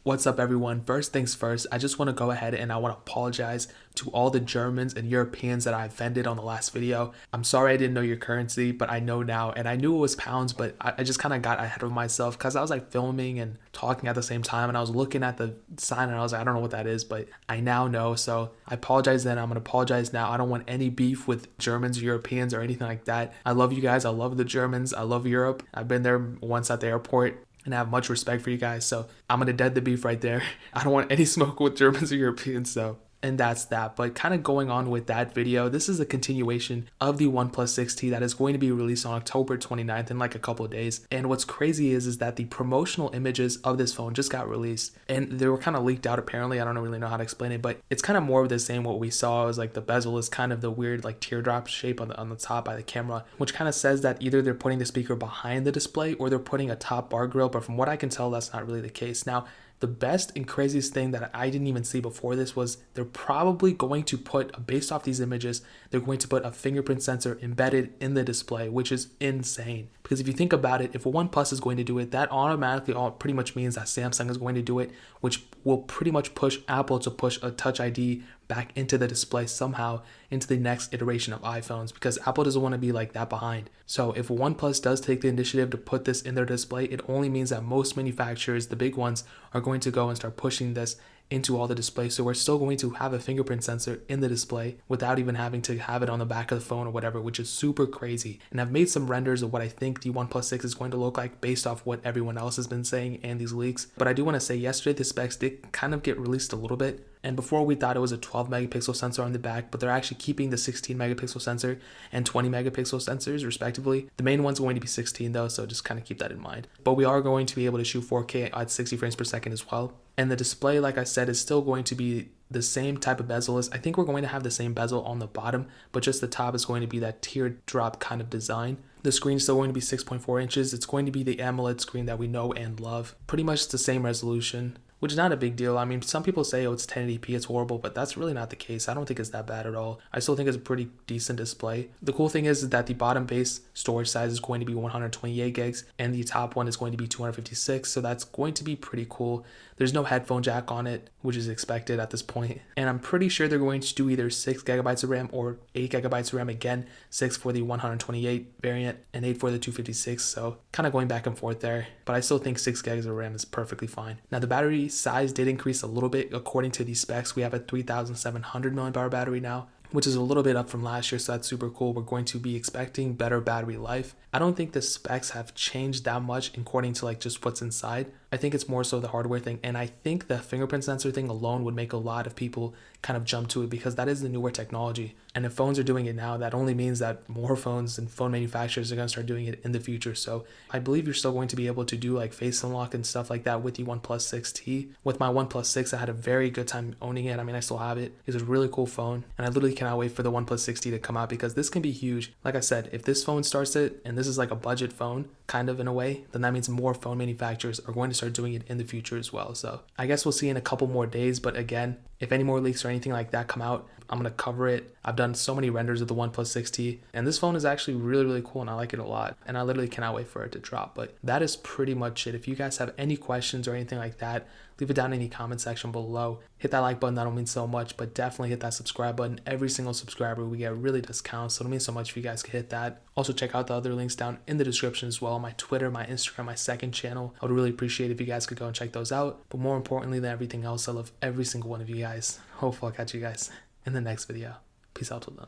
What's up everyone? First things first, I just want to go ahead and I want to apologize to all the Germans and Europeans that I offended on the last video. I'm sorry I didn't know your currency, but I know now, and I knew it was pounds, but I just kind of got ahead of myself because I was like filming and talking at the same time, and I was looking at the sign and I was like, I don't know what that is, but I now know. So I apologize then, I'm going to apologize now. I don't want any beef with Germans, Europeans, or anything like that. I love you guys. I love the Germans. I love Europe. I've been there once at the airport, and I have much respect for you guys. So I'm gonna dead the beef right there. I don't want any smoke with Germans or Europeans, so. And that's that. But kind of going on with that video, this is a continuation of the OnePlus 6T that is going to be released on October 29th in like a couple of days. And what's crazy is that the promotional images of this phone just got released, and they were kind of leaked out apparently. I don't really know how to explain it, but it's kind of more of the same. What we saw is like the bezel is kind of the weird like teardrop shape on the top by the camera, which kind of says that either they're putting the speaker behind the display or they're putting a top bar grill. But from what I can tell, that's not really the case. Now, the best and craziest thing that I didn't even see before this was they're probably going to put, based off these images, they're going to put a fingerprint sensor embedded in the display, which is insane. Because if you think about it, if a OnePlus is going to do it, that automatically pretty much means that Samsung is going to do it, which will pretty much push Apple to push a Touch ID back into the display somehow into the next iteration of iPhones, because Apple doesn't want to be like that behind. So if OnePlus does take the initiative to put this in their display, it only means that most manufacturers, the big ones, are going to go and start pushing this into all the displays. So we're still going to have a fingerprint sensor in the display without even having to have it on the back of the phone or whatever, which is super crazy. And I've made some renders of what I think the OnePlus 6 is going to look like based off what everyone else has been saying and these leaks. But I do want to say yesterday the specs did kind of get released a little bit. And before we thought it was a 12 megapixel sensor on the back, but they're actually keeping the 16 megapixel sensor and 20 megapixel sensors respectively. The main one's going to be 16 though, so just kind of keep that in mind. But we are going to be able to shoot 4K at 60 frames per second as well. And the display, like I said, is still going to be the same type of bezel. I think we're going to have the same bezel on the bottom, but just the top is going to be that teardrop kind of design. The screen is still going to be 6.4 inches. It's going to be the AMOLED screen that we know and love. Pretty much the same resolution, which is not a big deal. I mean, some people say, oh, it's 1080p, it's horrible, but that's really not the case. I don't think it's that bad at all. I still think it's a pretty decent display. The cool thing is that the bottom base storage size is going to be 128 gigs, and the top one is going to be 256, so that's going to be pretty cool. There's no headphone jack on it, which is expected at this point. And I'm pretty sure they're going to do either 6 gigabytes of RAM or 8 gigabytes of RAM. Again, 6 for the 128 variant and 8 for the 256, so kind of going back and forth there. But I still think 6 gigs of RAM is perfectly fine. Now, the battery size did increase a little bit according to these specs. We have a 3700 mAh battery now, which is a little bit up from last year, so that's super cool. We're going to be expecting better battery life. I don't think the specs have changed that much according to like just what's inside. I think it's more so the hardware thing, and I think the fingerprint sensor thing alone would make a lot of people kind of jump to it, because that is the newer technology. And if phones are doing it now, that only means that more phones and phone manufacturers are going to start doing it in the future. So I believe you're still going to be able to do like face unlock and stuff like that with the OnePlus 6T. With my OnePlus 6, I had a very good time owning it. I mean, I still have it. It's a really cool phone, and I literally cannot wait for the OnePlus 6T to come out, because this can be huge. Like I said, if this phone starts it, and this is like a budget phone, kind of in a way, then that means more phone manufacturers are going to start doing it in the future as well. So I guess we'll see in a couple more days, but again, if any more leaks or anything like that come out, I'm going to cover it. I've done so many renders of the OnePlus 6T, and this phone is actually really cool, and I like it a lot, and I literally cannot wait for it to drop. But that is pretty much it. If you guys have any questions or anything like that, leave it down in the comment section below. Hit that like button, that'll mean so much, but definitely hit that subscribe button. Every single subscriber we get really does count, so it'll mean so much if you guys could hit that. Also, check out the other links down in the description as well. My Twitter, my Instagram, my second channel. I would really appreciate if you guys could go and check those out. But more importantly than everything else, I love every single one of you guys. Hopefully I'll catch you guys in the next video. Peace out till then.